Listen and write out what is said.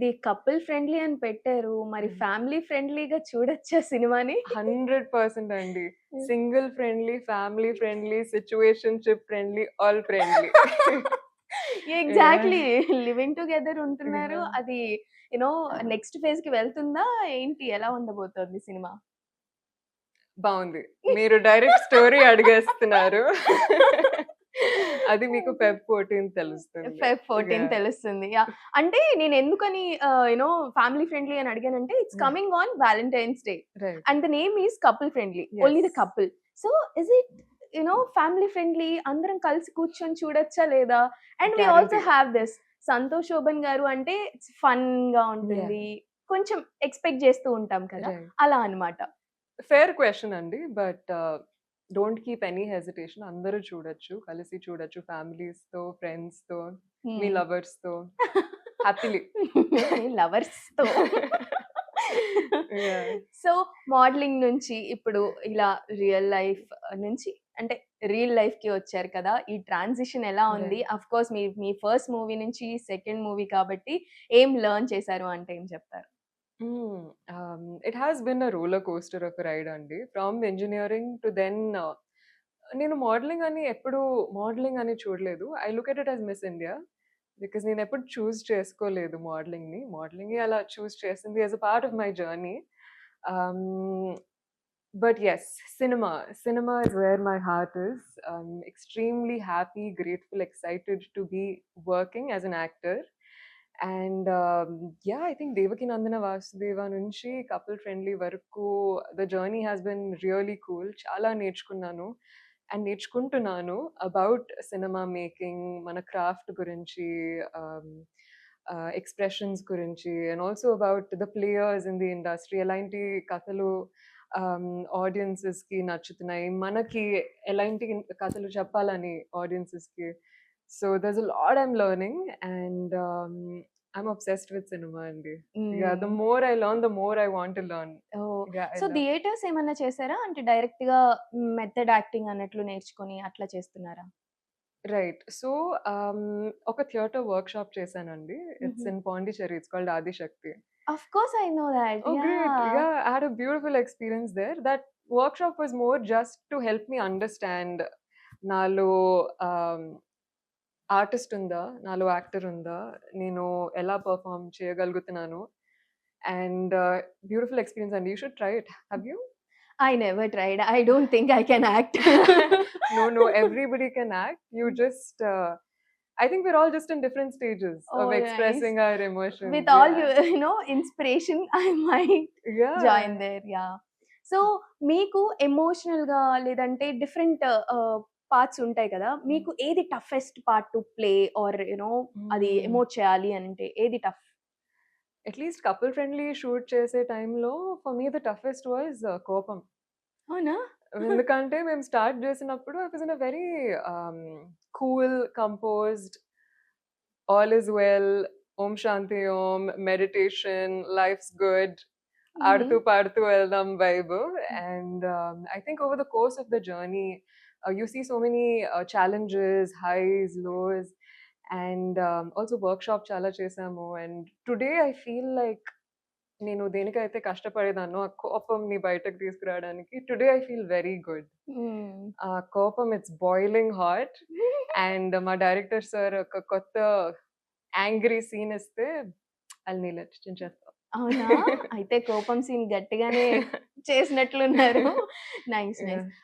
ఇది couple friendly అని పెట్టారు. మరి ఫ్యామిలీ ఫ్రెండ్లీగా చూడొచ్చా సినిమాని? 100% అండి. Single friendly, family friendly, situationship friendly, all friendly. Exactly. Living together ఉంటున్నారు. యాహ్! అది యూ నో నెక్స్ట్ ఫేజ్‌కి వెళ్తుందా? ఏంటి? ఎలా ఉండబోతోంది సినిమా? బావుంది. మీరు డైరెక్ట్ స్టోరీ అడిగేస్తున్నారు. అది మీకు ఫెబ్ 14 తెలుస్తుంది. Feb 14 yeah! తెలుస్తుంది. యాహ్! అంటే నేనెందుకని యూ నో ఫ్యామిలీ ఫ్రెండ్లీ అని అడిగానంటే it's yeah! Coming on Valentine's Day right. And the name is couple friendly. Only yes. The couple. So is it you know family friendly అందరం కలిసి కూర్చొని చూడొచ్చా లేదా? And we also guarantee. Have this Santosh Shobhan గారు అంటే ఫన్‌గా yeah! ఉంటుంది. కొంచెం expect చేస్తూ ఉంటాం కదా! రైట్. అలా అన్నమాట. ఫెయిర్ క్వెషన్ అండి. But don't keep any hesitation. అందరూ చూడొచ్చు. కలిసి చూడొచ్చు. ఫ్యామిలీస్‌తో, ఫ్రెండ్స్‌తో, మీ హ్మ్. లవర్స్‌తో హ్యాపీలీ. లవర్స్‌తో. యాహ్! సో, మోడలింగ్ నుంచి ఇప్పుడు ఇలా రియల్ లైఫ్ నుంచి అంటే రియల్ లైఫ్‌కి వచ్చారు కదా! ఈ ట్రాన్సిషన్ ఎలా ఉంది? రైట్. ఆఫ్‌కోర్స్ మీ మీ ఫస్ట్ మూవీ నుంచి సెకండ్ మూవీ కాబట్టి ఏం లెర్న్ చేశారు అంటే ఏం చెప్తారు? Hmm. It has been a roller coaster of a ride అండి. ఫ్రమ్ ఇంజినీరింగ్ టు దెన్ నేను మోడలింగ్ అని చూడలేదు. I look at it as Miss India. Because నేనెప్పుడు చూజ్ చేసుకోలేదు మోడలింగ్‌ని. మోడలింగే అలా చూజ్ చేసింది as a part of my journey. Ah, but yes, cinema. Cinema is where my heart is. I'm extremely happy, grateful, excited to be working as an actor. And yeah, I think Devaki Nandana Vasudeva nunchi couple friendly varaku the journey has been really cool. Chala నేర్చుకున్నాను and నేర్చుకుంటున్నాను about cinema making, మన craft గురించి, expressions గురించి and also about the players in the industry. ఎలాంటి కథలు ఆడియన్సెస్‌కి నచ్చుతున్నాయి. మనకి ఎలాంటి కథలు చెప్పాలని ఆడియన్సెస్‌కి. So there's a lot I'm learning and I'm obsessed with cinema అండి. Yeah, the హ్మ్. more I learn, the more I want to learn. Oh! Yeah, I so, love. Theatres ఏమన్నా చేసారా? అంటే డైరెక్ట్‌గా మెథడ్ యాక్టింగ్ అన్నట్లు నేర్చుకొని అట్లా చేస్తున్నారా? రైట్. సో, ఒక థియేటర్ వర్క్‌షాప్ చేశానండి. హుహు. It's in Pondicherry. It's called Adishakti. Of course I know that. Oh, great. Yeah! Yeah, I had a beautiful experience there. That workshop was more just to help me understand నాలో ఆహ్, artist ఉందా? నాలో actor ఉందా? నేను ఎలా perform చేయగలుగుతున్నాను? And beautiful experience అండి. You should try it. Have you? I never tried. I don't think I can act. No, no, everybody can act. You just, I think we're all just in different stages of Oh, nice. expressing our emotions. With all Yeah. you know, inspiration, I might Yeah. Join there. Yeah! So, మీకు ఎమోషనల్‌గా లేదంటే different parts ఉంటాయి కదా! Mm. మీకు ఏది toughest part to play are you know అది Mm. Emote చేయాలి అనంటే ఏది tough? At least couple friendly shoot చేసే టైంలో for me the toughest was కోపం. అవునా? ఎందుకంటే మేము స్టార్ట్ చేసినప్పుడు I was in a very cool, composed, all is well, Om Shanti Om, meditation, lifes good, హుహు. ఆడుతూ పాడుతూ వెళ్దాం vibe. And I think over the course of the journey you see so many challenges, highs, lows and also workshop చాలా చేశాము. And today I feel like నేను దేనికైతే కష్టపడేదాన్నో ఆ కోపంని బయటకు తీసుకురావడానికి today I feel very good. Hmm. ఆ కోపం ఇట్స్ బాయిలింగ్ హాట్. అండ్ మా డైరెక్టర్ సార్ ఒక కొత్త యాంగ్రీ సీన్ ఇస్తే ఐల్ నీల్ ఇట్, చించేస్తా. అవునా? అయితే కోపం సీన్ గట్టిగానే చేసినట్లున్నారు. నైస్. యాహ్! నైస్.